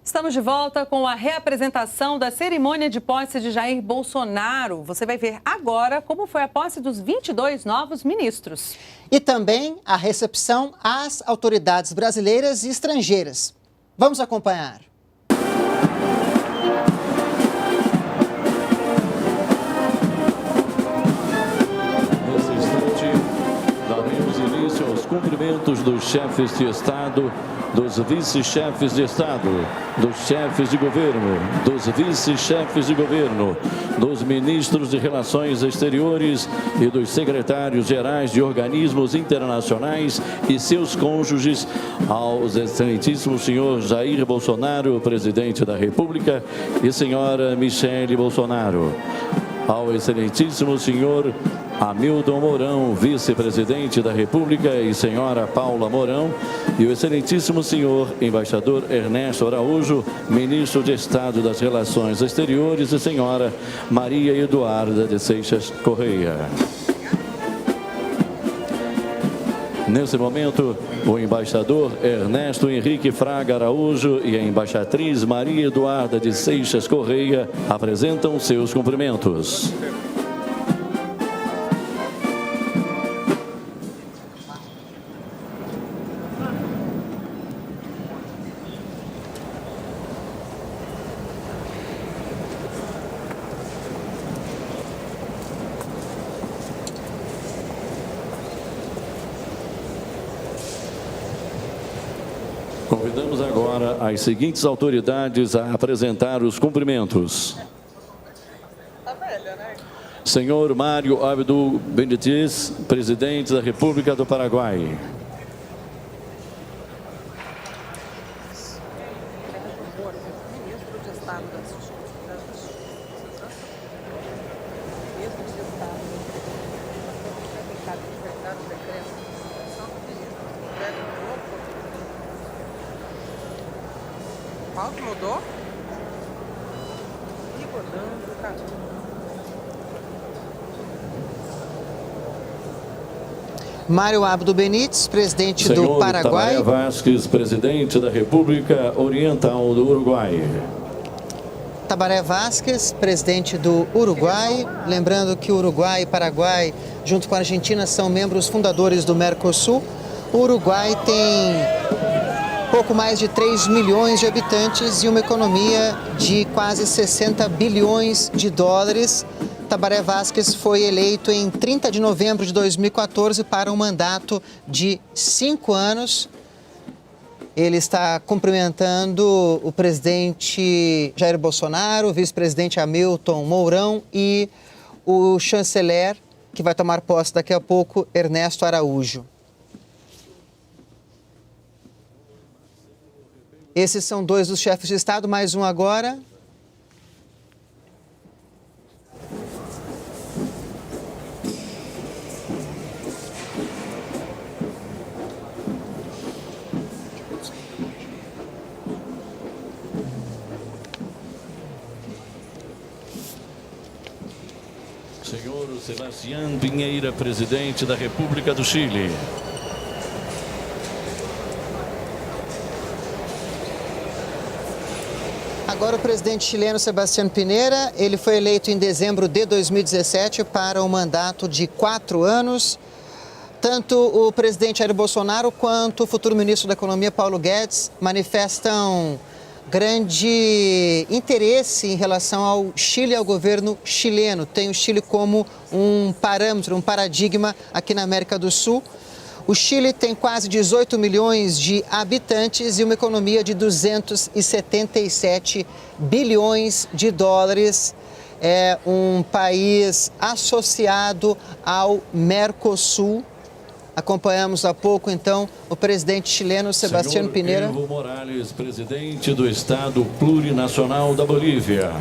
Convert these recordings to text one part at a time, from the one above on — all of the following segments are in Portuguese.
Estamos de volta com a reapresentação da cerimônia de posse de Jair Bolsonaro. Você vai ver agora como foi a posse dos 22 novos ministros. E também a recepção às autoridades brasileiras e estrangeiras. Vamos acompanhar. Nesse instante, daremos início aos cumprimentos dos chefes de Estado, dos vice-chefes de Estado, dos chefes de governo, dos vice-chefes de governo, dos ministros de Relações Exteriores e dos secretários-gerais de organismos internacionais e seus cônjuges, aos excelentíssimos senhor Jair Bolsonaro, presidente da República, e senhora Michele Bolsonaro. Ao excelentíssimo senhor Hamilton Mourão, vice-presidente da República, e senhora Paula Mourão, e o excelentíssimo senhor embaixador Ernesto Araújo, ministro de Estado das Relações Exteriores, e senhora Maria Eduarda de Seixas Correia. Nesse momento, o embaixador Ernesto Henrique Fraga Araújo e a embaixatriz Maria Eduarda de Seixas Correia apresentam seus cumprimentos. Convidamos agora as seguintes autoridades a apresentar os cumprimentos. Senhor Mário Abdo Benítez, presidente da República do Paraguai. Mudou? Mário Abdo Benítez, presidente do Paraguai. Tabaré Vázquez, presidente da República Oriental do Uruguai. Tabaré Vázquez, presidente do Uruguai. Lembrando que o Uruguai e Paraguai, junto com a Argentina, são membros fundadores do Mercosul. O Uruguai tem pouco mais de 3 milhões de habitantes e uma economia de quase 60 bilhões de dólares. Tabaré Vázquez foi eleito em 30 de novembro de 2014 para um mandato de 5 anos. Ele está cumprimentando o presidente Jair Bolsonaro, o vice-presidente Hamilton Mourão e o chanceler, que vai tomar posse daqui a pouco, Ernesto Araújo. Esses são dois dos chefes de Estado, mais um agora. Senhor Sebastián Pinheira, presidente da República do Chile. Agora o presidente chileno Sebastián Pinheira, ele foi eleito em dezembro de 2017 para um mandato de 4 anos. Tanto o presidente Jair Bolsonaro quanto o futuro ministro da Economia, Paulo Guedes, manifestam grande interesse em relação ao Chile e ao governo chileno. Tem o Chile como um parâmetro, um paradigma aqui na América do Sul. O Chile tem quase 18 milhões de habitantes e uma economia de 277 bilhões de dólares. É um país associado ao Mercosul. Acompanhamos há pouco, então, o presidente chileno Sebastián Pinheira. Evo Morales, presidente do Estado Plurinacional da Bolívia.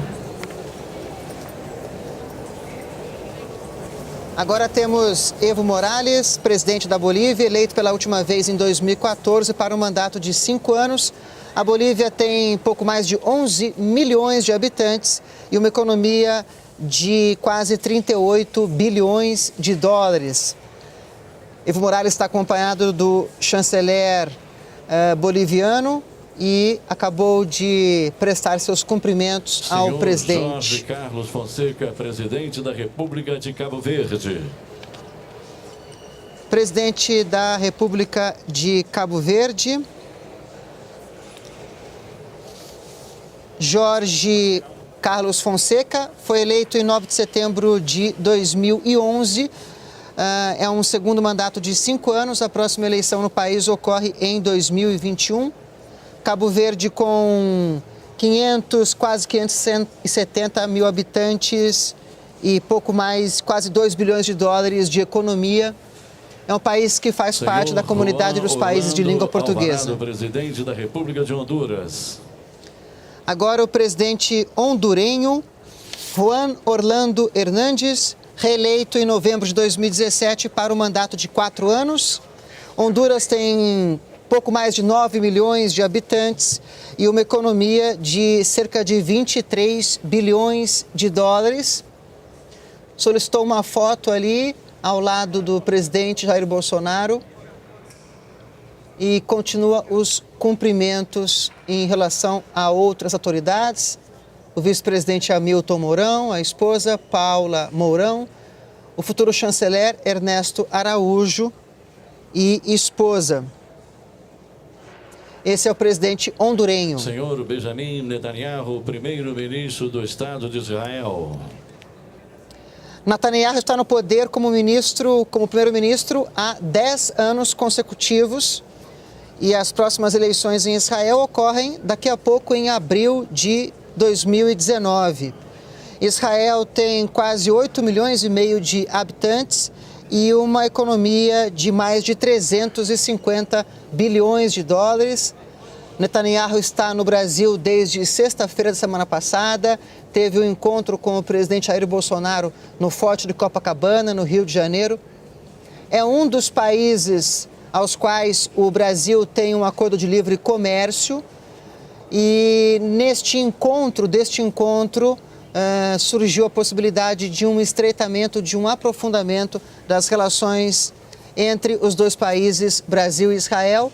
Agora temos Evo Morales, presidente da Bolívia, eleito pela última vez em 2014 para um mandato de 5 anos. A Bolívia tem pouco mais de 11 milhões de habitantes e uma economia de quase 38 bilhões de dólares. Evo Morales está acompanhado do chanceler boliviano, e acabou de prestar seus cumprimentos ao presidente. Jorge Carlos Fonseca, presidente da República de Cabo Verde. Presidente da República de Cabo Verde, Jorge Carlos Fonseca, foi eleito em 9 de setembro de 2011. É um segundo mandato de 5 anos. A próxima eleição no país ocorre em 2021. Cabo Verde, com quase 570 mil habitantes e pouco mais, quase 2 bilhões de dólares de economia. É um país que faz parte da comunidade dos países de língua portuguesa. Alvarado, presidente da República de Honduras. Agora o presidente hondurenho, Juan Orlando Hernández, reeleito em novembro de 2017 para um mandato de 4 anos. Honduras tem pouco mais de 9 milhões de habitantes e uma economia de cerca de 23 bilhões de dólares. Solicitou uma foto ali ao lado do presidente Jair Bolsonaro e continua os cumprimentos em relação a outras autoridades. O vice-presidente Hamilton Mourão, a esposa Paula Mourão, o futuro chanceler Ernesto Araújo e esposa. Esse é o presidente hondurenho. Senhor Benjamin Netanyahu, primeiro-ministro do Estado de Israel. Netanyahu está no poder como primeiro-ministro há 10 anos consecutivos e as próximas eleições em Israel ocorrem daqui a pouco, em abril de 2019. Israel tem quase 8 milhões e meio de habitantes e uma economia de mais de 350 bilhões de dólares. Netanyahu está no Brasil desde sexta-feira da semana passada, teve um encontro com o presidente Jair Bolsonaro no Forte de Copacabana, no Rio de Janeiro. É um dos países aos quais o Brasil tem um acordo de livre comércio e deste encontro, surgiu a possibilidade de um estreitamento, de um aprofundamento das relações entre os dois países, Brasil e Israel.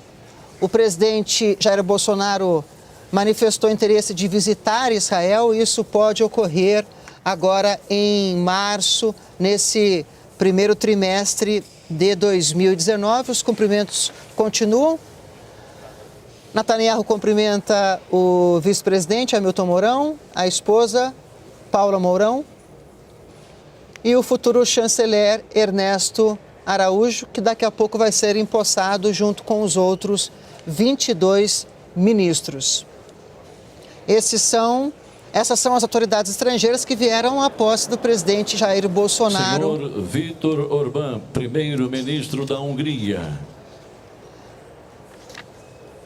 O presidente Jair Bolsonaro manifestou interesse de visitar Israel e isso pode ocorrer agora em março, nesse primeiro trimestre de 2019. Os cumprimentos continuam. Netanyahu cumprimenta o vice-presidente Hamilton Mourão, a esposa Paula Mourão e o futuro chanceler Ernesto Araújo, que daqui a pouco vai ser empossado junto com os outros 22 ministros. Essas são as autoridades estrangeiras que vieram à posse do presidente Jair Bolsonaro. Senhor Viktor Orbán, primeiro-ministro da Hungria.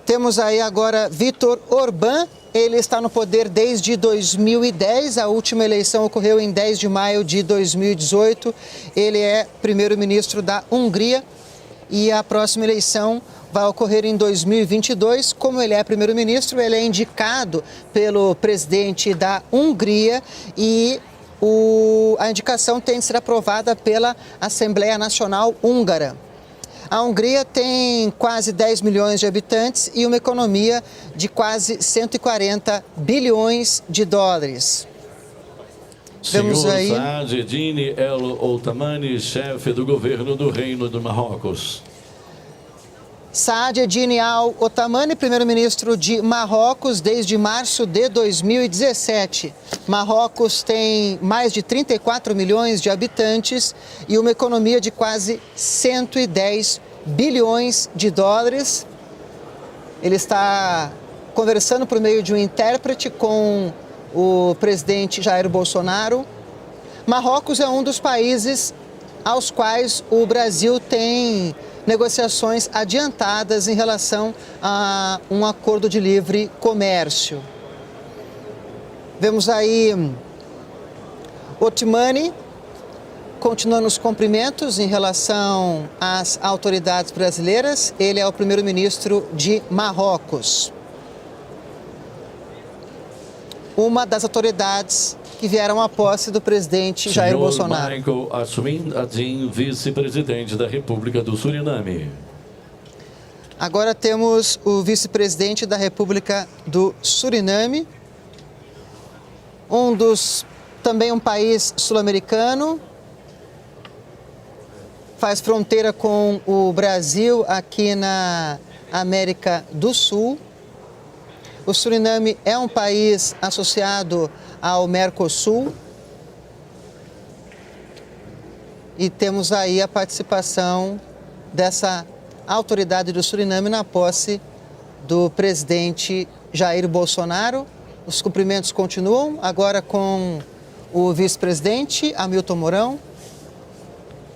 Temos aí agora Viktor Orbán. Ele está no poder desde 2010, a última eleição ocorreu em 10 de maio de 2018. Ele é primeiro-ministro da Hungria e a próxima eleição vai ocorrer em 2022. Como ele é primeiro-ministro, ele é indicado pelo presidente da Hungria e a indicação tem de ser aprovada pela Assembleia Nacional Húngara. A Hungria tem quase 10 milhões de habitantes e uma economia de quase 140 bilhões de dólares. Senhor Saad Eddine El Othmani, chefe do governo do Reino do Marrocos. Saad Eddine Al Othmani, primeiro-ministro de Marrocos desde março de 2017. Marrocos tem mais de 34 milhões de habitantes e uma economia de quase 110 bilhões de dólares. Ele está conversando por meio de um intérprete com o presidente Jair Bolsonaro. Marrocos é um dos países aos quais o Brasil tem negociações adiantadas em relação a um acordo de livre comércio. Vemos aí Othmani continuando os cumprimentos em relação às autoridades brasileiras. Ele é o primeiro-ministro de Marrocos. Uma das autoridades que vieram à posse do presidente Jair Bolsonaro. Michael Asmin Adin, vice-presidente da República do Suriname. Agora temos o vice-presidente da República do Suriname, também um país sul-americano, faz fronteira com o Brasil aqui na América do Sul. O Suriname é um país associado ao Mercosul. E temos aí a participação dessa autoridade do Suriname na posse do presidente Jair Bolsonaro. Os cumprimentos continuam, agora com o vice-presidente Hamilton Mourão,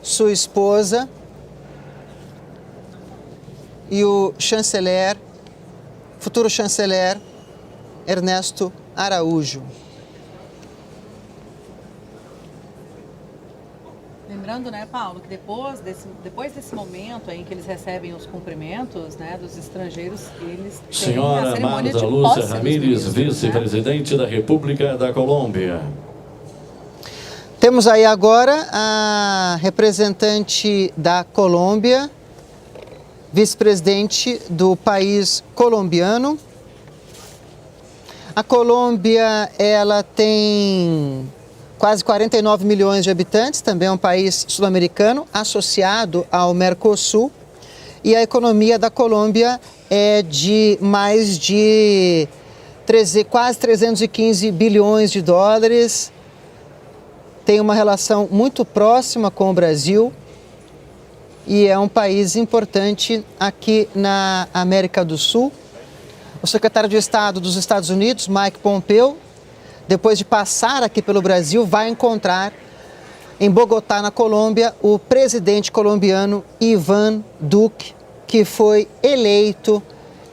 sua esposa e o chanceler, futuro chanceler Ernesto Araújo. Lembrando, né, Paulo, que depois desse momento em que eles recebem os cumprimentos, né, dos estrangeiros, eles têm a Senhora cerimônia de Marta posse Lúcia dos Ramírez, ministros, vice-presidente da República da Colômbia. Temos aí agora a representante da Colômbia, vice-presidente do país colombiano. A Colômbia, ela tem quase 49 milhões de habitantes, também é um país sul-americano associado ao Mercosul. E a economia da Colômbia é de mais de quase 315 bilhões de dólares. Tem uma relação muito próxima com o Brasil e é um país importante aqui na América do Sul. O secretário de Estado dos Estados Unidos, Mike Pompeo, depois de passar aqui pelo Brasil, vai encontrar em Bogotá, na Colômbia, o presidente colombiano Iván Duque, que foi eleito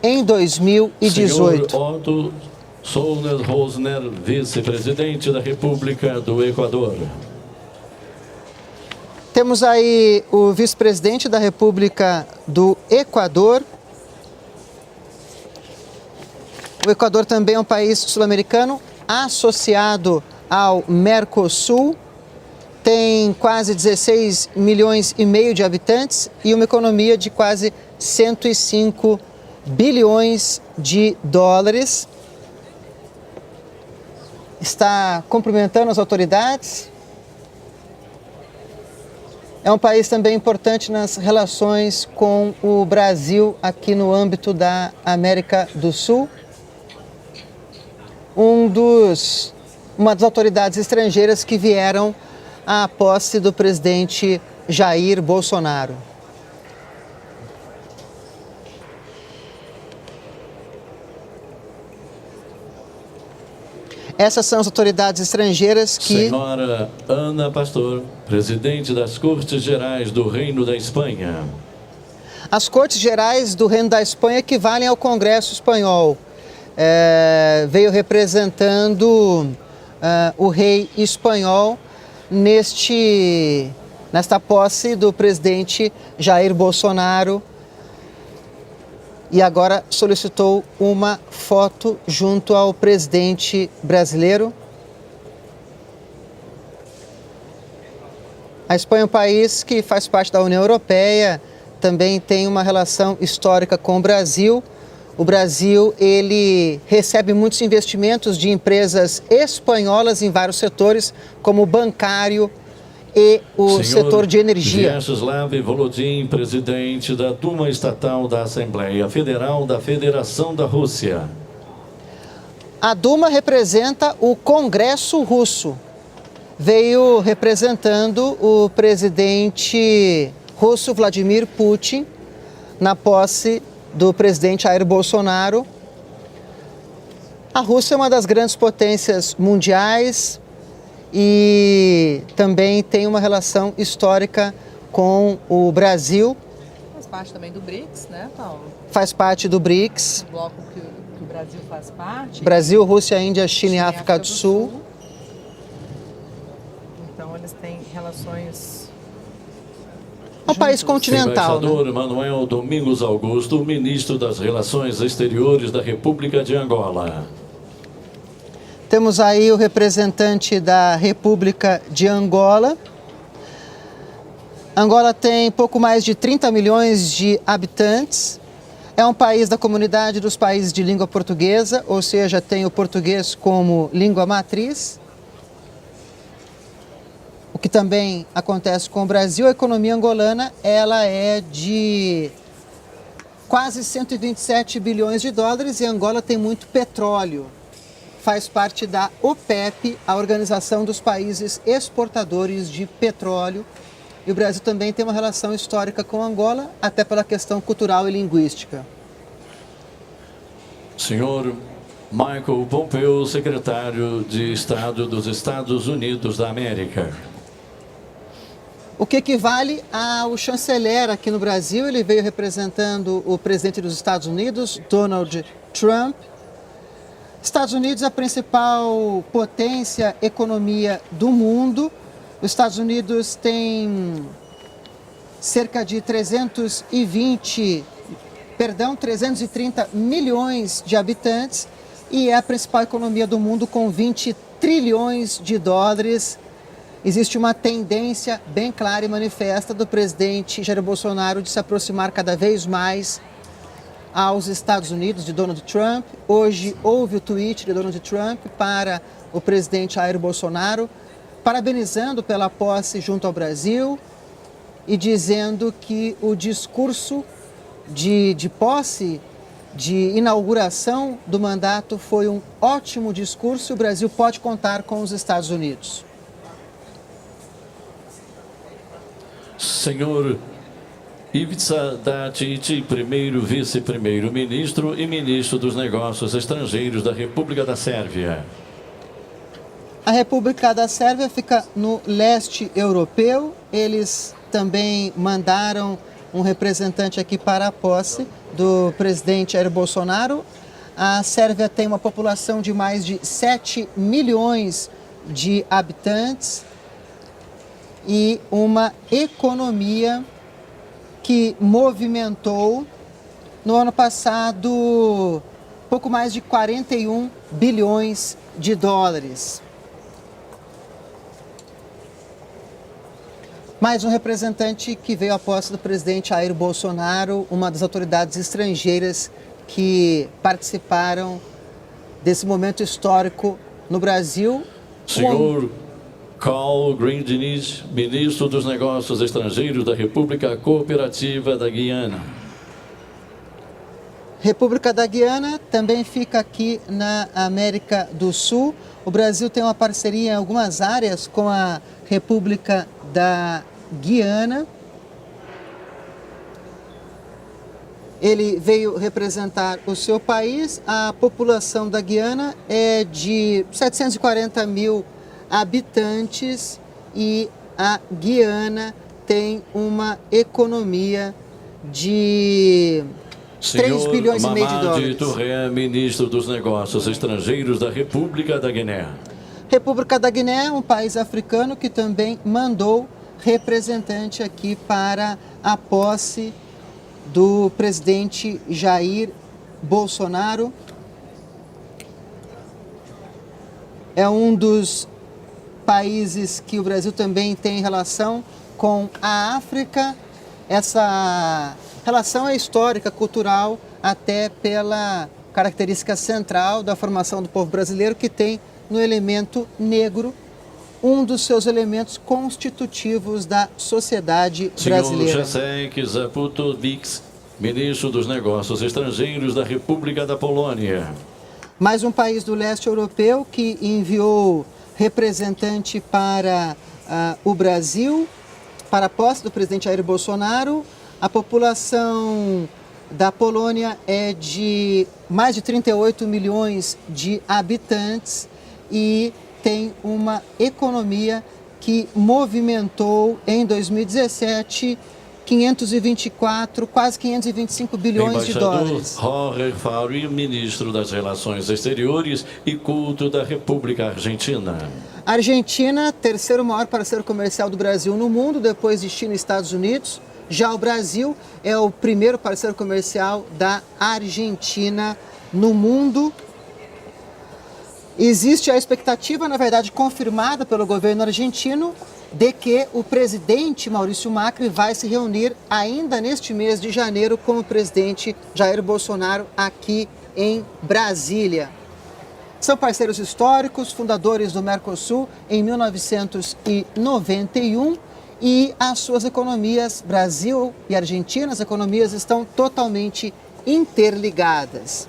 em 2018. Senhor Otto Solner Rosner, vice-presidente da República do Equador. Temos aí o vice-presidente da República do Equador. O Equador também é um país sul-americano associado ao Mercosul. Tem quase 16 milhões e meio de habitantes e uma economia de quase 105 bilhões de dólares. Está cumprimentando as autoridades. É um país também importante nas relações com o Brasil aqui no âmbito da América do Sul. Uma das autoridades estrangeiras que vieram à posse do presidente Jair Bolsonaro. Essas são as autoridades estrangeiras que... Senhora Ana Pastor, presidente das Cortes Gerais do Reino da Espanha. As Cortes Gerais do Reino da Espanha equivalem ao Congresso Espanhol. Veio representando o rei espanhol nesta posse do presidente Jair Bolsonaro. E agora solicitou uma foto junto ao presidente brasileiro. A Espanha é um país que faz parte da União Europeia, também tem uma relação histórica com o Brasil. O Brasil, ele recebe muitos investimentos de empresas espanholas em vários setores, como o bancário e o setor de energia. Vyacheslav Volodin, presidente da Duma Estatal da Assembleia Federal da Federação da Rússia. A Duma representa o Congresso russo. Veio representando o presidente russo Vladimir Putin na posse do presidente Jair Bolsonaro. A Rússia é uma das grandes potências mundiais e também tem uma relação histórica com o Brasil. Faz parte também do BRICS, né, Paulo? Faz parte do BRICS. O bloco que o Brasil faz parte. Brasil, Rússia, Índia, China e África do Sul. Então eles têm relações... É um país continental, né? Embaixador Manuel Domingos Augusto, ministro das Relações Exteriores da República de Angola. Temos aí o representante da República de Angola. Angola tem pouco mais de 30 milhões de habitantes. É um país da comunidade dos países de língua portuguesa, ou seja, tem o português como língua matriz. O que também acontece com o Brasil, a economia angolana, ela é de quase 127 bilhões de dólares e Angola tem muito petróleo. Faz parte da OPEP, a Organização dos Países Exportadores de Petróleo. E o Brasil também tem uma relação histórica com Angola, até pela questão cultural e linguística. Senhor Michael Pompeo, secretário de Estado dos Estados Unidos da América. O que equivale ao chanceler aqui no Brasil, ele veio representando o presidente dos Estados Unidos, Donald Trump. Estados Unidos é a principal potência, economia do mundo. Os Estados Unidos tem cerca de 330 milhões de habitantes e é a principal economia do mundo com 20 trilhões de dólares. Existe uma tendência bem clara e manifesta do presidente Jair Bolsonaro de se aproximar cada vez mais aos Estados Unidos, de Donald Trump. Hoje houve o tweet de Donald Trump para o presidente Jair Bolsonaro, parabenizando pela posse junto ao Brasil e dizendo que o discurso de posse, de inauguração do mandato foi um ótimo discurso e o Brasil pode contar com os Estados Unidos. Senhor Ivica Dačić, primeiro vice-primeiro-ministro e ministro dos Negócios Estrangeiros da República da Sérvia. A República da Sérvia fica no leste europeu. Eles também mandaram um representante aqui para a posse do presidente Jair Bolsonaro. A Sérvia tem uma população de mais de 7 milhões de habitantes e uma economia que movimentou no ano passado pouco mais de 41 bilhões de dólares. Mais um representante que veio à posse do presidente Jair Bolsonaro, uma das autoridades estrangeiras que participaram desse momento histórico no Brasil. Senhor Carl Grindenis, ministro dos Negócios Estrangeiros da República Cooperativa da Guiana. República da Guiana também fica aqui na América do Sul. O Brasil tem uma parceria em algumas áreas com a República da Guiana. Ele veio representar o seu país. A população da Guiana é de 740 mil habitantes e a Guiana tem uma economia de 3 bilhões e meio de dólares. Mamadi Touré, ministro dos Negócios Estrangeiros da República da Guiné. República da Guiné é um país africano que também mandou representante aqui para a posse do presidente Jair Bolsonaro. É um dos países que o Brasil também tem relação com a África. Essa relação é histórica, cultural, até pela característica central da formação do povo brasileiro, que tem no elemento negro um dos seus elementos constitutivos da sociedade brasileira. Senhor Jacek Zaputovics, ministro dos Negócios Estrangeiros da República da Polônia. Mais um país do leste europeu que enviou representante para o Brasil, para a posse do presidente Jair Bolsonaro. A população da Polônia é de mais de 38 milhões de habitantes e tem uma economia que movimentou em 2017 quase 525 bilhões de dólares. Jorge Fauri, ministro das Relações Exteriores e Culto da República Argentina. Argentina, terceiro maior parceiro comercial do Brasil no mundo, depois de China e Estados Unidos. Já o Brasil é o primeiro parceiro comercial da Argentina no mundo. Existe a expectativa, na verdade confirmada pelo governo argentino, de que o presidente Maurício Macri vai se reunir ainda neste mês de janeiro com o presidente Jair Bolsonaro aqui em Brasília. São parceiros históricos, fundadores do Mercosul em 1991 e as suas economias, Brasil e Argentina, as economias estão totalmente interligadas.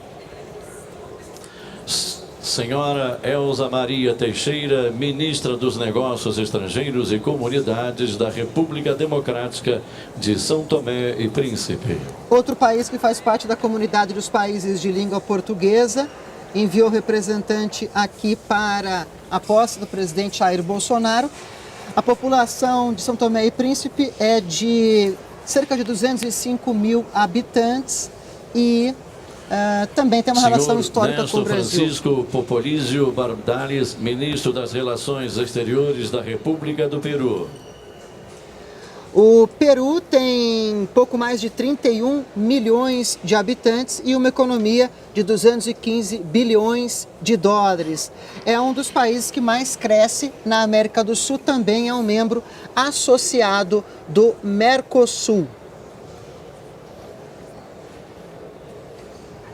Senhora Elza Maria Teixeira, ministra dos Negócios Estrangeiros e Comunidades da República Democrática de São Tomé e Príncipe. Outro país que faz parte da comunidade dos países de língua portuguesa enviou representante aqui para a posse do presidente Jair Bolsonaro. A população de São Tomé e Príncipe é de cerca de 205 mil habitantes e também tem uma relação histórica com o Brasil. Francisco Popolizio Bardales, ministro das Relações Exteriores da República do Peru. O Peru tem pouco mais de 31 milhões de habitantes e uma economia de 215 bilhões de dólares. É um dos países que mais cresce na América do Sul, também é um membro associado do Mercosul.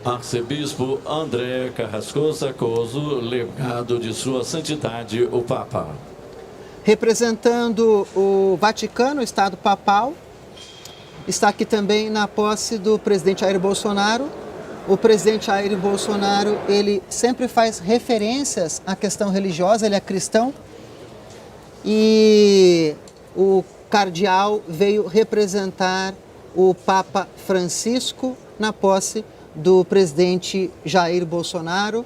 Arcebispo André Carrascosa Coso, legado de Sua Santidade o Papa. Representando o Vaticano, o Estado Papal, está aqui também na posse do presidente Jair Bolsonaro. O presidente Jair Bolsonaro, ele sempre faz referências à questão religiosa, ele é cristão. E o cardeal veio representar o Papa Francisco na posse do presidente Jair Bolsonaro.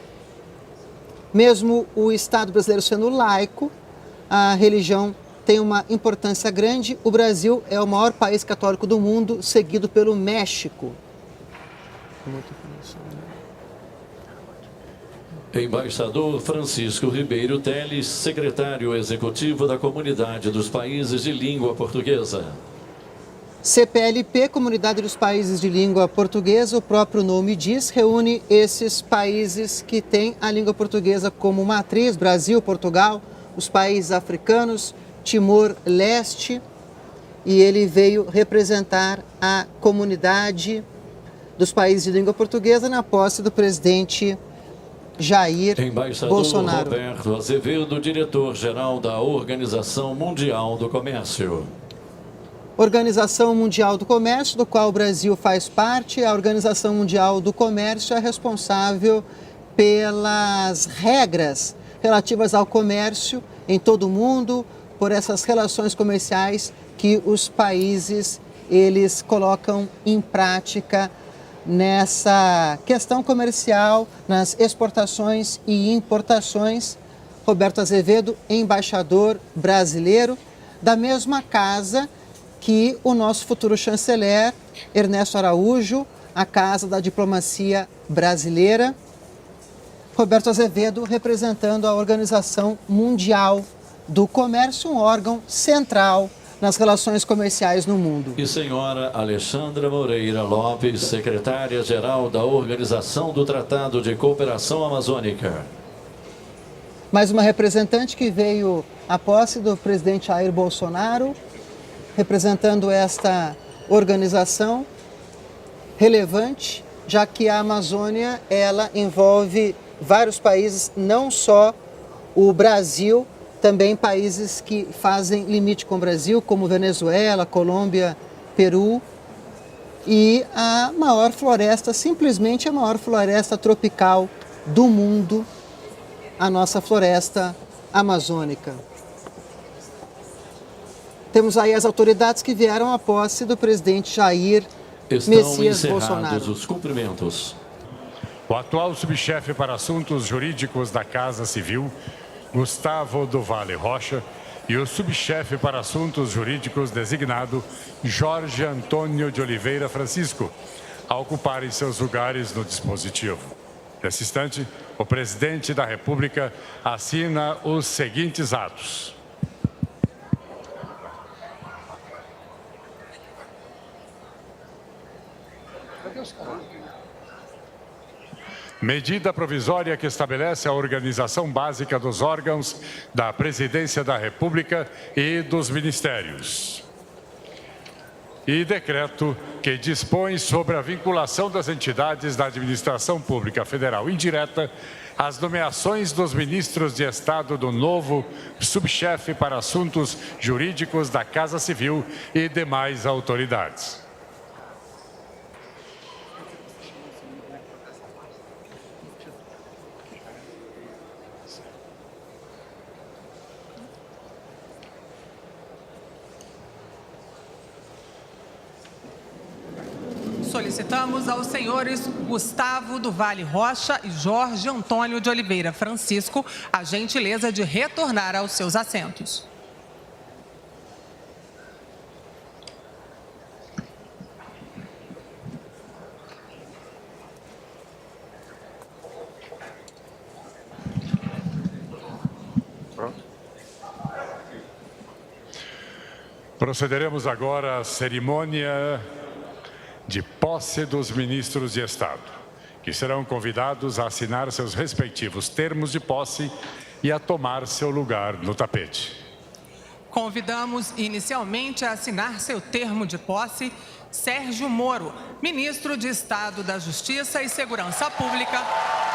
Mesmo o Estado brasileiro sendo laico, a religião tem uma importância grande. O Brasil é o maior país católico do mundo, seguido pelo México. Embaixador Francisco Ribeiro Teles, secretário executivo da Comunidade dos Países de Língua Portuguesa. CPLP, Comunidade dos Países de Língua Portuguesa, o próprio nome diz, reúne esses países que têm a língua portuguesa como matriz: Brasil, Portugal, os países africanos, Timor-Leste, e ele veio representar a comunidade dos países de língua portuguesa na posse do presidente Jair Bolsonaro. Roberto Azevedo, diretor-geral da Organização Mundial do Comércio. Organização Mundial do Comércio, do qual o Brasil faz parte. A Organização Mundial do Comércio é responsável pelas regras relativas ao comércio em todo o mundo, por essas relações comerciais que os países eles colocam em prática nessa questão comercial, nas exportações e importações. Roberto Azevedo, embaixador brasileiro, da mesma casa que o nosso futuro chanceler Ernesto Araújo, a casa da diplomacia brasileira. Roberto Azevedo representando a Organização Mundial do Comércio, um órgão central nas relações comerciais no mundo. E senhora Alexandra Moreira Lopes, secretária-geral da Organização do Tratado de Cooperação Amazônica. Mais uma representante que veio à posse do presidente Jair Bolsonaro, representando esta organização relevante, já que a Amazônia ela envolve vários países, não só o Brasil, também países que fazem limite com o Brasil, como Venezuela, Colômbia, Peru, e a maior floresta, simplesmente a maior floresta tropical do mundo, a nossa floresta amazônica. Temos aí as autoridades que vieram à posse do presidente Jair Messias Bolsonaro. Os cumprimentos. O atual subchefe para assuntos jurídicos da Casa Civil, Gustavo do Vale Rocha, e o subchefe para assuntos jurídicos designado, Jorge Antônio de Oliveira Francisco, a ocuparem seus lugares no dispositivo. Nesse instante, o presidente da República assina os seguintes atos. Medida provisória que estabelece a organização básica dos órgãos da Presidência da República e dos Ministérios. E decreto que dispõe sobre a vinculação das entidades da administração pública federal indireta às nomeações dos ministros de Estado do novo subchefe para assuntos jurídicos da Casa Civil e demais autoridades. Solicitamos aos senhores Gustavo do Vale Rocha e Jorge Antônio de Oliveira Francisco a gentileza de retornar aos seus assentos. Procederemos agora à cerimônia de posse dos ministros de Estado, que serão convidados a assinar seus respectivos termos de posse e a tomar seu lugar no tapete. Convidamos inicialmente a assinar seu termo de posse Sérgio Moro, ministro de Estado da Justiça e Segurança Pública,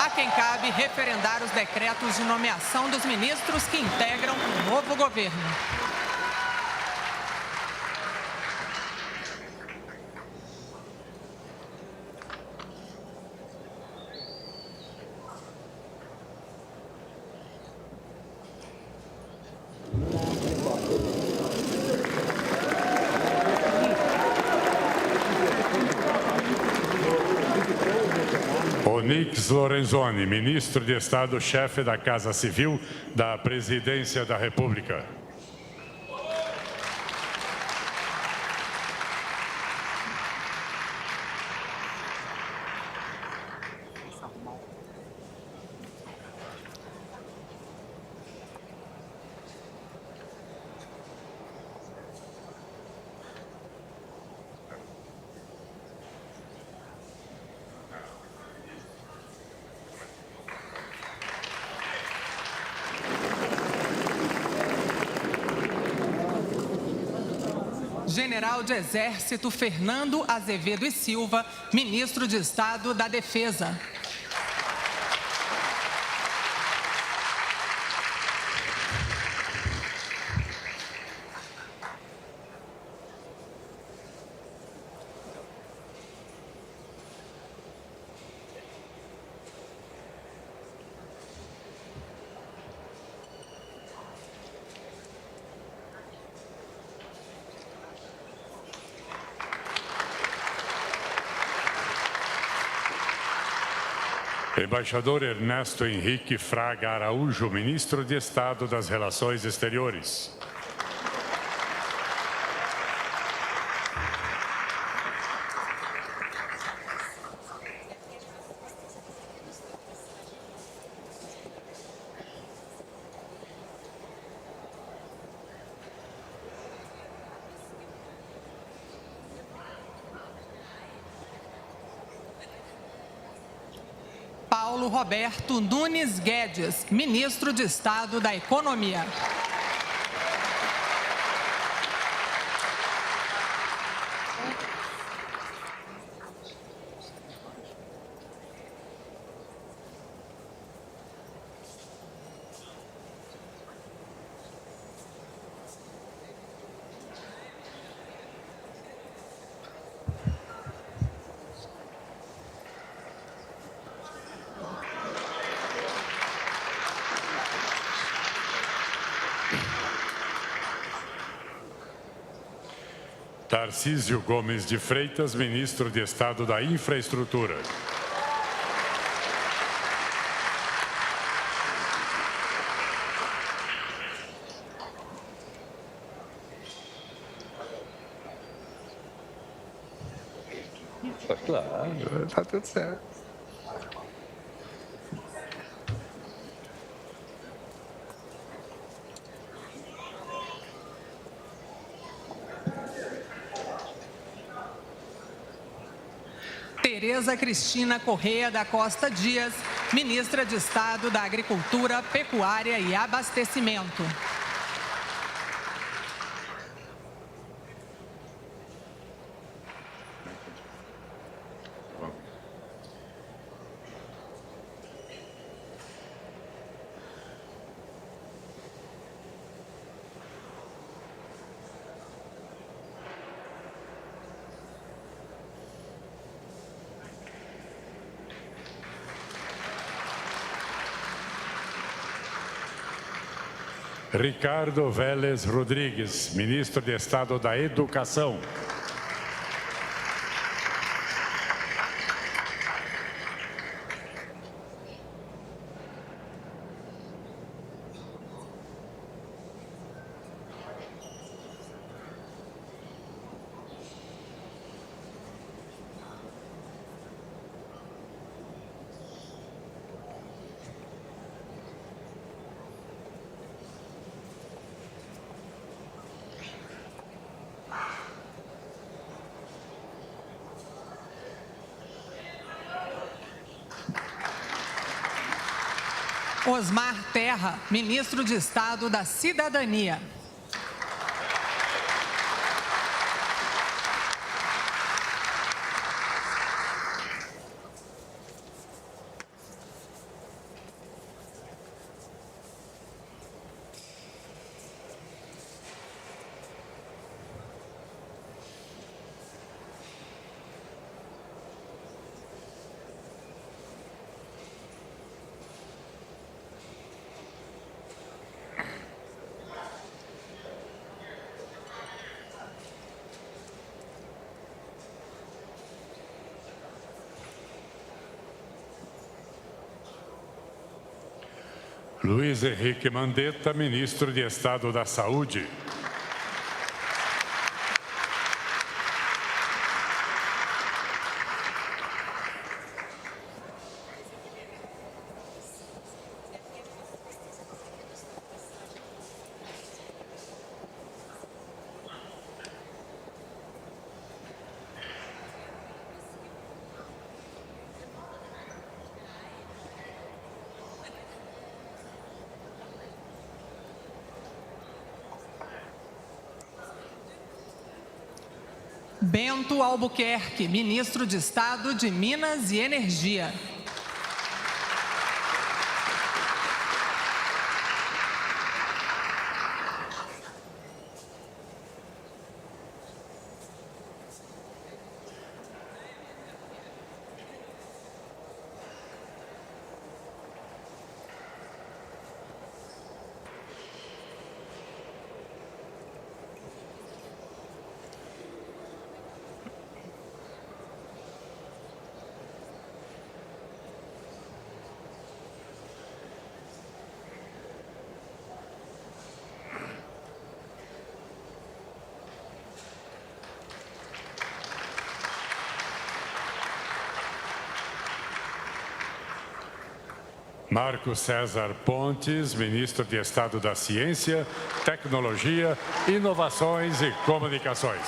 a quem cabe referendar os decretos de nomeação dos ministros que integram o novo governo. Onyx Lorenzoni, ministro de Estado, chefe da Casa Civil da Presidência da República. General de Exército Fernando Azevedo e Silva, ministro de Estado da Defesa. Embaixador Ernesto Henrique Fraga Araújo, ministro de Estado das Relações Exteriores. Paulo Roberto Nunes Guedes, ministro de Estado da Economia. Tarcísio Gomes de Freitas, ministro de Estado da Infraestrutura. Claro, tá tudo certo. Tereza Cristina Corrêa da Costa Dias, ministra de Estado da Agricultura, Pecuária e Abastecimento. Ricardo Vélez Rodrigues, ministro de Estado da Educação. Osmar Terra, ministro de Estado da Cidadania. Luiz Henrique Mandetta, ministro de Estado da Saúde. Bento Albuquerque, ministro de Estado de Minas e Energia. Marco César Pontes, ministro de Estado da Ciência, Tecnologia, Inovações e Comunicações.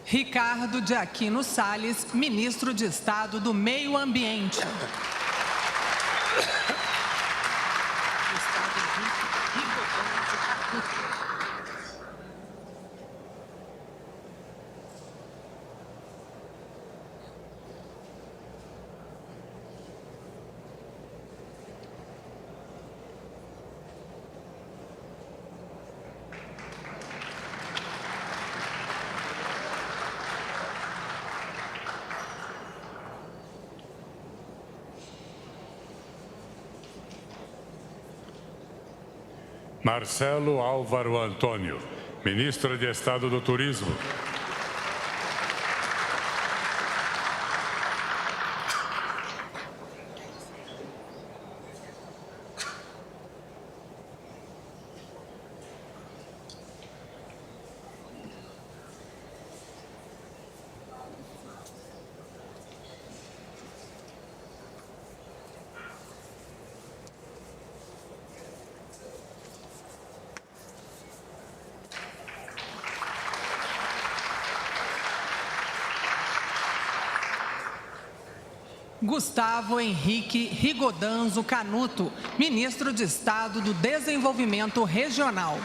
Ricardo de Aquino Salles, ministro de Estado do Meio Ambiente. Marcelo Álvaro Antônio, ministro de Estado do Turismo. Gustavo Henrique Rigodanzo Canuto, ministro de Estado do Desenvolvimento Regional.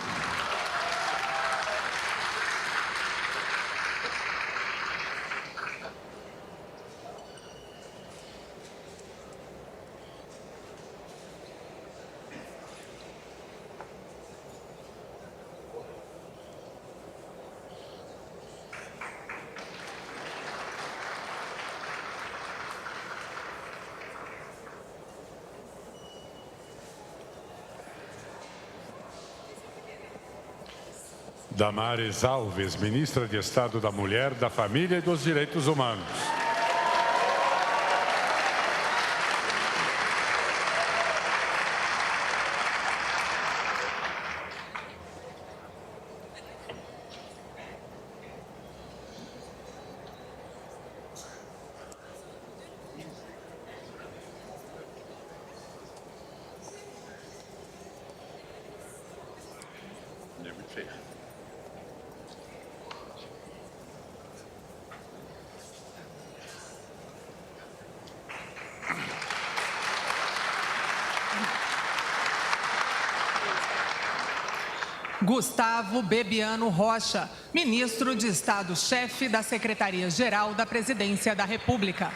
Damares Alves, ministra de Estado da Mulher, da Família e dos Direitos Humanos. Gustavo Bebiano Rocha, ministro de Estado-chefe da Secretaria-Geral da Presidência da República.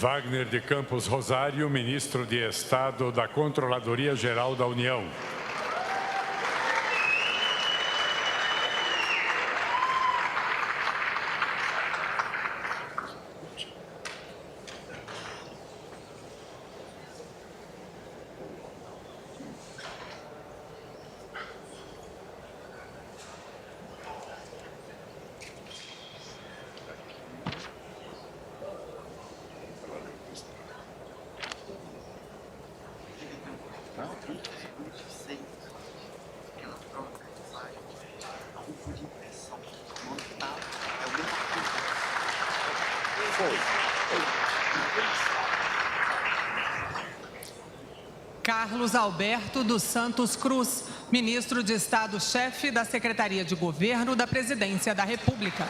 Wagner de Campos Rosário, ministro de Estado da Controladoria Geral da União. Carlos Alberto dos Santos Cruz, ministro de Estado-chefe da Secretaria de Governo da Presidência da República.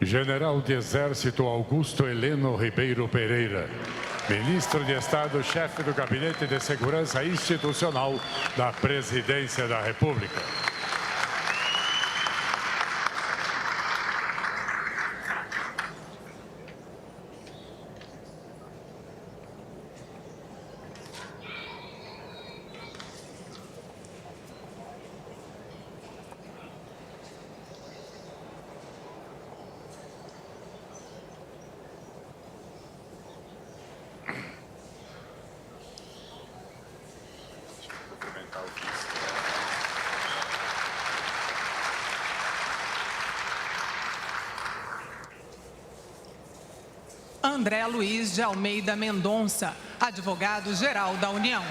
General de Exército Augusto Heleno Ribeiro Pereira, ministro de Estado, chefe do Gabinete de Segurança Institucional da Presidência da República. André Luiz de Almeida Mendonça, advogado-geral da União.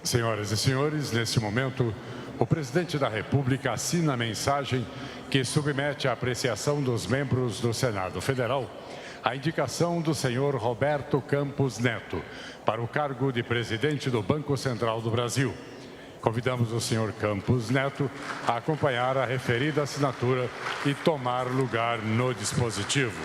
Senhoras e senhores, neste momento, o presidente da República assina a mensagem que submete à apreciação dos membros do Senado Federal a indicação do senhor Roberto Campos Neto para o cargo de presidente do Banco Central do Brasil. Convidamos o senhor Campos Neto a acompanhar a referida assinatura e tomar lugar no dispositivo.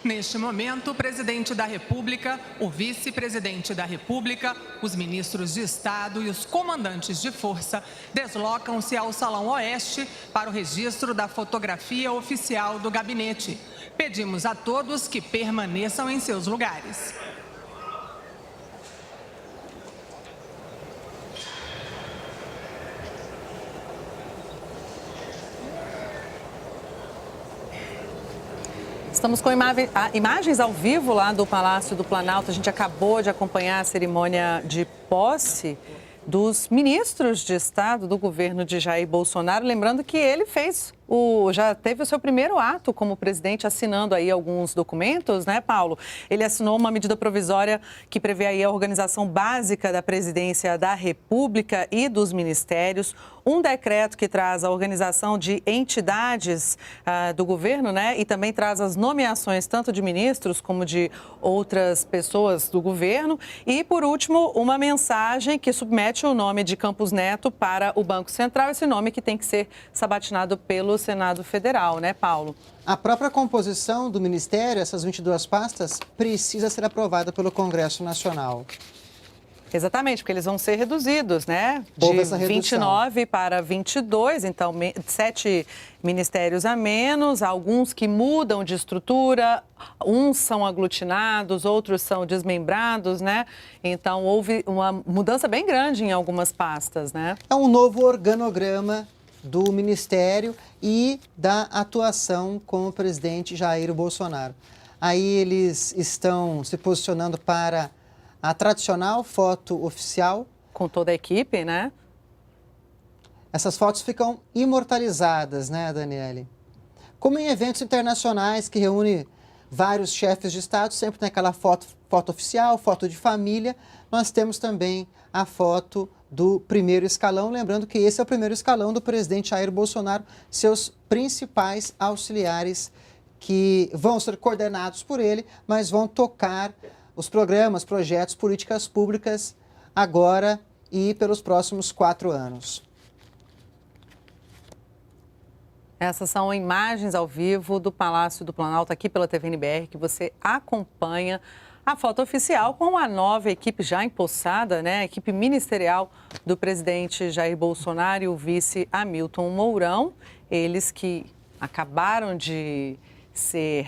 Neste momento, o presidente da República, o vice-presidente da República, os ministros de Estado e os comandantes de força deslocam-se ao Salão Oeste para o registro da fotografia oficial do gabinete. Pedimos a todos que permaneçam em seus lugares. Estamos com imagens ao vivo lá do Palácio do Planalto. A gente acabou de acompanhar a cerimônia de posse dos ministros de Estado do governo de Jair Bolsonaro. Lembrando que ele já teve o seu primeiro ato como presidente, assinando aí alguns documentos, né, Paulo? Ele assinou uma medida provisória que prevê aí a organização básica da presidência da República e dos ministérios, um decreto que traz a organização de entidades do governo, né, e também traz as nomeações tanto de ministros como de outras pessoas do governo. E, por último, uma mensagem que submete o nome de Campos Neto para o Banco Central, esse nome que tem que ser sabatinado pelo Senado Federal, né, Paulo? A própria composição do Ministério, essas 22 pastas, precisa ser aprovada pelo Congresso Nacional. Exatamente, porque eles vão ser reduzidos, né? De 29 para 22, então 7 ministérios a menos, alguns que mudam de estrutura, uns são aglutinados, outros são desmembrados, né? Então houve uma mudança bem grande em algumas pastas, né? É um novo organograma do Ministério e da atuação com o presidente Jair Bolsonaro. Aí eles estão se posicionando para a tradicional foto oficial. Com toda a equipe, né? Essas fotos ficam imortalizadas, né, Daniele? Como em eventos internacionais que reúnem vários chefes de Estado, sempre tem aquela foto oficial, foto de família. Nós temos também a foto do primeiro escalão, lembrando que esse é o primeiro escalão do presidente Jair Bolsonaro, seus principais auxiliares que vão ser coordenados por ele, mas vão tocar os programas, projetos, políticas públicas agora e pelos próximos 4 anos. Essas são imagens ao vivo do Palácio do Planalto, aqui pela TVNBR, que você acompanha a foto oficial com a nova equipe já empossada, né? A equipe ministerial do presidente Jair Bolsonaro e o vice Hamilton Mourão. Eles que acabaram de ser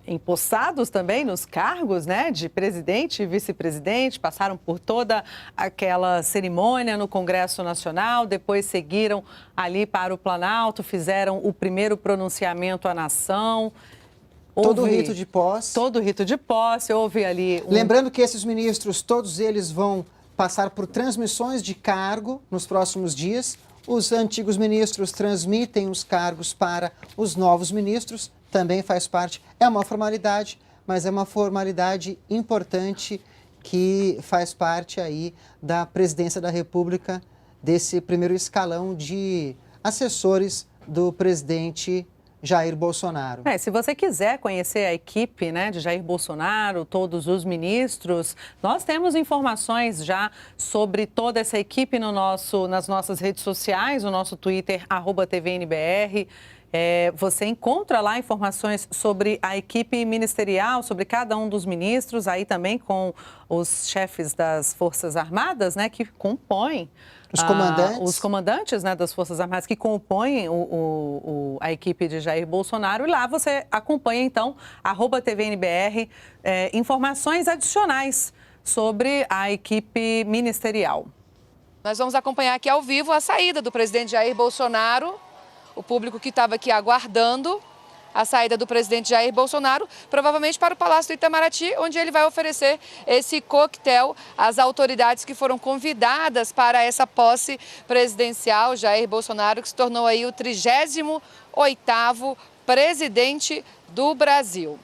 empossados também nos cargos, né, de presidente e vice-presidente, passaram por toda aquela cerimônia no Congresso Nacional, depois seguiram ali para o Planalto, fizeram o primeiro pronunciamento à nação. Todo o rito de posse. Todo o rito de posse, houve ali... Lembrando que esses ministros, todos eles vão passar por transmissões de cargo nos próximos dias. Os antigos ministros transmitem os cargos para os novos ministros, também faz parte. É uma formalidade, mas é uma formalidade importante que faz parte aí da presidência da República, desse primeiro escalão de assessores do presidente Jair Bolsonaro. Se você quiser conhecer a equipe, né, de Jair Bolsonaro, todos os ministros, nós temos informações já sobre toda essa equipe nas nossas redes sociais, o nosso Twitter, @TVNBR. Você encontra lá informações sobre a equipe ministerial, sobre cada um dos ministros, aí também com os chefes das Forças Armadas, né, que compõem... Os comandantes, né, das Forças Armadas que compõem a equipe de Jair Bolsonaro. E lá você acompanha, então, @TVNBR, informações adicionais sobre a equipe ministerial. Nós vamos acompanhar aqui ao vivo a saída do presidente Jair Bolsonaro, o público que estava aqui aguardando a saída do presidente Jair Bolsonaro, provavelmente para o Palácio do Itamaraty, onde ele vai oferecer esse coquetel às autoridades que foram convidadas para essa posse presidencial. Jair Bolsonaro, que se tornou aí o 38º presidente do Brasil.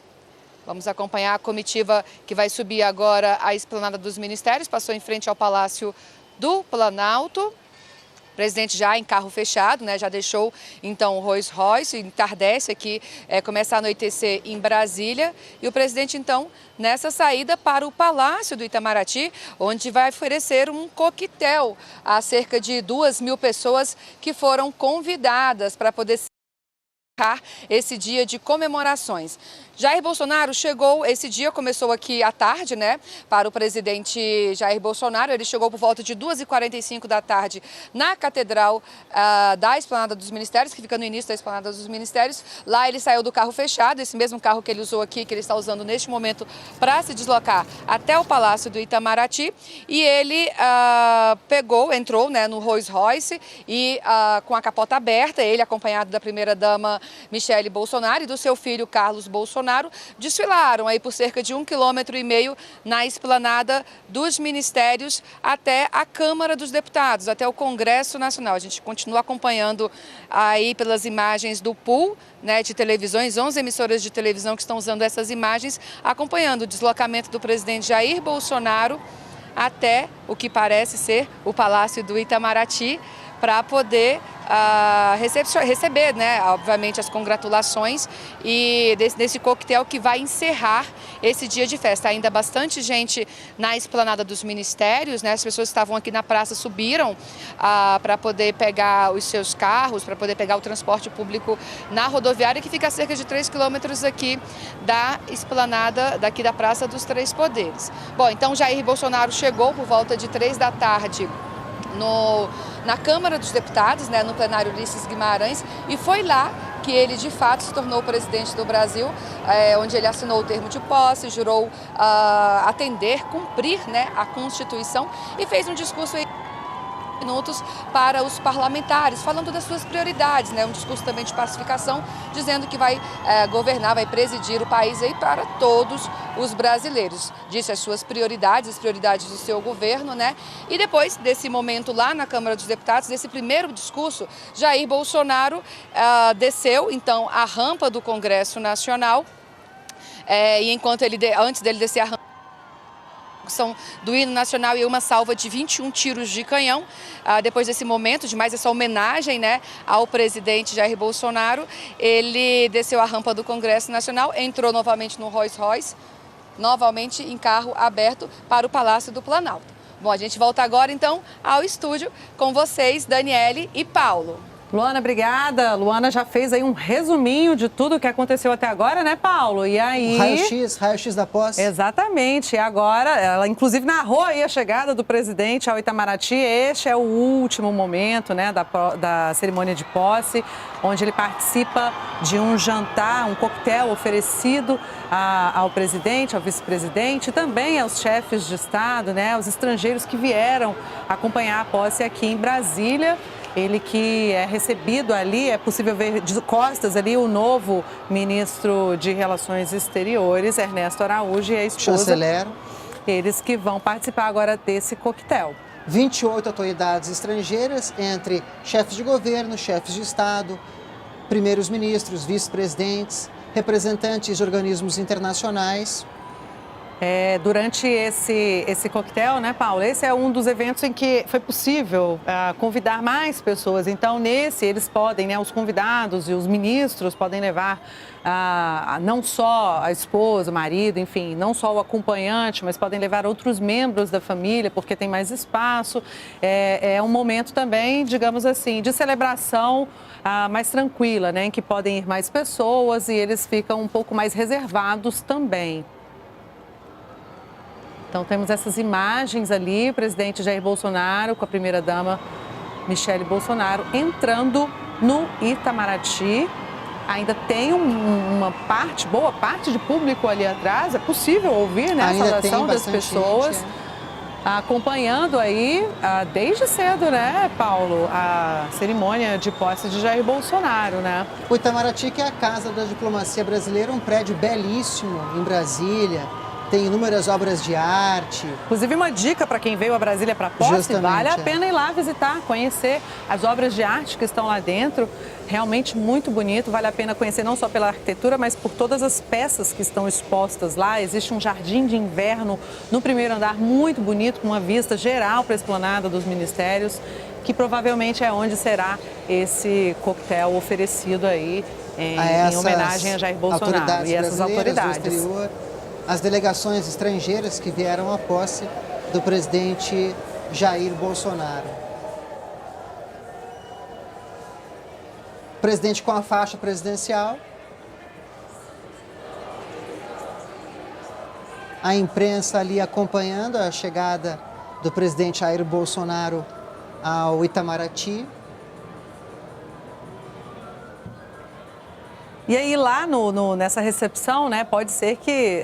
Vamos acompanhar a comitiva que vai subir agora à Esplanada dos Ministérios, passou em frente ao Palácio do Planalto. O presidente já em carro fechado, né, já deixou então o Rolls Royce, entardece aqui, começa a anoitecer em Brasília. E o presidente então nessa saída para o Palácio do Itamaraty, onde vai oferecer um coquetel a cerca de 2.000 pessoas que foram convidadas para poder esse dia de comemorações. Jair Bolsonaro chegou, esse dia começou aqui à tarde, né, para o presidente Jair Bolsonaro. Ele chegou por volta de 2h45 da tarde na Catedral da Esplanada dos Ministérios, que fica no início da Esplanada dos Ministérios. Lá ele saiu do carro fechado, esse mesmo carro que ele usou aqui, que ele está usando neste momento para se deslocar até o Palácio do Itamaraty. E ele entrou, né, no Rolls Royce e com a capota aberta, ele acompanhado da primeira-dama Michele Bolsonaro e do seu filho Carlos Bolsonaro, desfilaram aí por cerca de 1,5 km na Esplanada dos Ministérios até a Câmara dos Deputados, até o Congresso Nacional. A gente continua acompanhando aí pelas imagens do pool, né, de televisões, 11 emissoras de televisão que estão usando essas imagens, acompanhando o deslocamento do presidente Jair Bolsonaro até o que parece ser o Palácio do Itamaraty, para poder receber, né, obviamente, as congratulações e desse coquetel que vai encerrar esse dia de festa. Ainda bastante gente na Esplanada dos Ministérios, né, as pessoas que estavam aqui na praça subiram para poder pegar os seus carros, para poder pegar o transporte público na rodoviária, que fica a cerca de 3 quilômetros aqui da Esplanada, daqui da Praça dos Três Poderes. Bom, então Jair Bolsonaro chegou por volta de 3 da tarde na Câmara dos Deputados, né, no plenário Ulisses Guimarães, e foi lá que ele de fato se tornou presidente do Brasil, onde ele assinou o termo de posse, jurou atender, cumprir, né, a Constituição, e fez um discurso minutos para os parlamentares, falando das suas prioridades, né? Um discurso também de pacificação, dizendo que vai governar, vai presidir o país aí para todos os brasileiros. Disse as suas prioridades, as prioridades do seu governo, né? E depois desse momento lá na Câmara dos Deputados, desse primeiro discurso, Jair Bolsonaro desceu então a rampa do Congresso Nacional, e enquanto antes dele descer a rampa do hino nacional e uma salva de 21 tiros de canhão. Depois desse momento, de mais essa homenagem, né, ao presidente Jair Bolsonaro, ele desceu a rampa do Congresso Nacional, entrou novamente no Rolls Royce, novamente em carro aberto para o Palácio do Planalto. Bom, a gente volta agora então ao estúdio com vocês, Daniele e Paulo. Luana, obrigada. Luana já fez aí um resuminho de tudo o que aconteceu até agora, né, Paulo? E aí... Raio-x da posse. Exatamente. E agora, ela inclusive narrou aí a chegada do presidente ao Itamaraty. Este é o último momento, né, da cerimônia de posse, onde ele participa de um jantar, um coquetel oferecido ao presidente, ao vice-presidente, e também aos chefes de Estado, né, aos estrangeiros que vieram acompanhar a posse aqui em Brasília. Ele que é recebido ali, é possível ver de costas ali o novo ministro de Relações Exteriores, Ernesto Araújo, e a esposa. Chanceler. Eles que vão participar agora desse coquetel. 28 autoridades estrangeiras, entre chefes de governo, chefes de Estado, primeiros ministros, vice-presidentes, representantes de organismos internacionais. Durante esse coquetel, né, Paulo? Esse é um dos eventos em que foi possível convidar mais pessoas. Então, nesse, eles podem, né, os convidados e os ministros podem levar não só a esposa, o marido, enfim, não só o acompanhante, mas podem levar outros membros da família, porque tem mais espaço. É um momento também, digamos assim, de celebração mais tranquila, né, em que podem ir mais pessoas e eles ficam um pouco mais reservados também. Então, temos essas imagens ali, o presidente Jair Bolsonaro com a primeira-dama Michele Bolsonaro entrando no Itamaraty. Ainda tem boa parte de público ali atrás, é possível ouvir, né, a saudação das pessoas. acompanhando aí desde cedo, né, Paulo, a cerimônia de posse de Jair Bolsonaro, né? O Itamaraty, que é a casa da diplomacia brasileira, um prédio belíssimo em Brasília, tem inúmeras obras de arte. Inclusive, uma dica para quem veio a Brasília para posse, Justamente, vale a pena ir lá visitar, conhecer as obras de arte que estão lá dentro. Realmente muito bonito, vale a pena conhecer não só pela arquitetura, mas por todas as peças que estão expostas lá. Existe um jardim de inverno no primeiro andar muito bonito, com uma vista geral para a esplanada dos ministérios, que provavelmente é onde será esse coquetel oferecido aí em homenagem a Jair Bolsonaro e essas autoridades. As delegações estrangeiras que vieram à posse do presidente Jair Bolsonaro. Presidente com a faixa presidencial. A imprensa ali acompanhando a chegada do presidente Jair Bolsonaro ao Itamaraty. E aí lá nessa recepção, né, pode ser que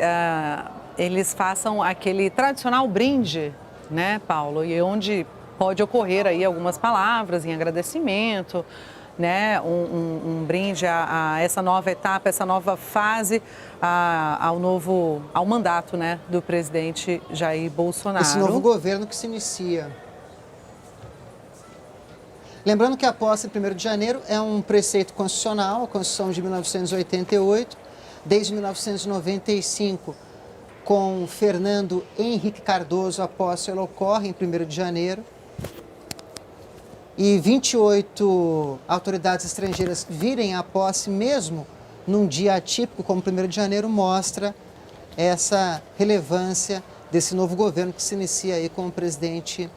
eles façam aquele tradicional brinde, né, Paulo? E onde pode ocorrer aí algumas palavras em agradecimento, né, um brinde a essa nova etapa, essa nova fase, ao mandato, né, do presidente Jair Bolsonaro. Esse novo governo que se inicia. Lembrando que a posse em 1º de janeiro é um preceito constitucional, a Constituição de 1988, desde 1995, com Fernando Henrique Cardoso, a posse ela ocorre em 1º de janeiro. E 28 autoridades estrangeiras virem à posse mesmo num dia atípico como 1º de janeiro, mostra essa relevância desse novo governo que se inicia aí com o presidente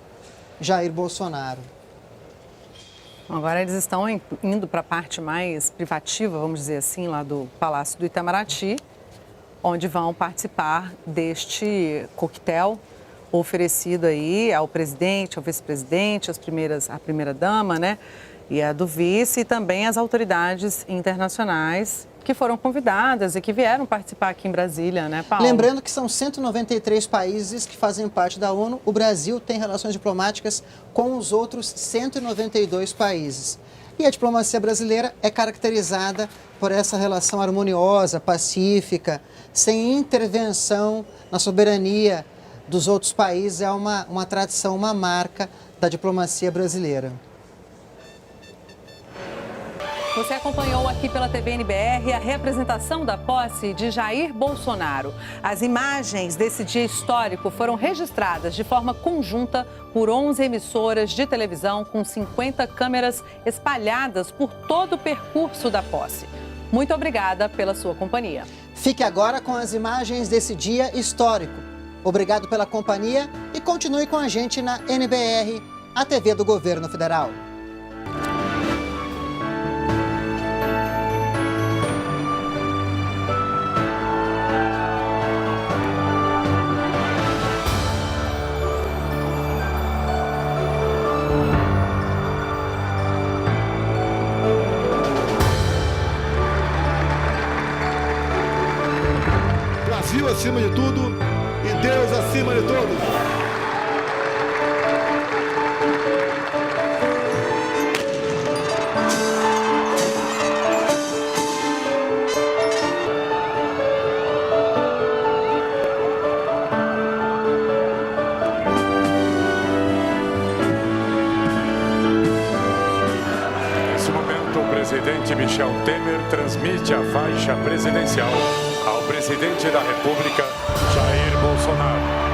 Jair Bolsonaro. Agora eles estão indo para a parte mais privativa, vamos dizer assim, lá do Palácio do Itamaraty, onde vão participar deste coquetel oferecido aí ao presidente, ao vice-presidente, a primeira-dama, né? E a do vice, e também as autoridades internacionais que foram convidadas e que vieram participar aqui em Brasília, né, Paulo? Lembrando que são 193 países que fazem parte da ONU. O Brasil tem relações diplomáticas com os outros 192 países. E a diplomacia brasileira é caracterizada por essa relação harmoniosa, pacífica, sem intervenção na soberania dos outros países. É uma tradição, uma marca da diplomacia brasileira. Você acompanhou aqui pela TV NBR a representação da posse de Jair Bolsonaro. As imagens desse dia histórico foram registradas de forma conjunta por 11 emissoras de televisão com 50 câmeras espalhadas por todo o percurso da posse. Muito obrigada pela sua companhia. Fique agora com as imagens desse dia histórico. Obrigado pela companhia e continue com a gente na NBR, a TV do Governo Federal. Brasil acima de tudo e Deus acima de todos. Nesse momento, o presidente Michel Temer transmite a faixa presidencial ao presidente da República, Jair Bolsonaro.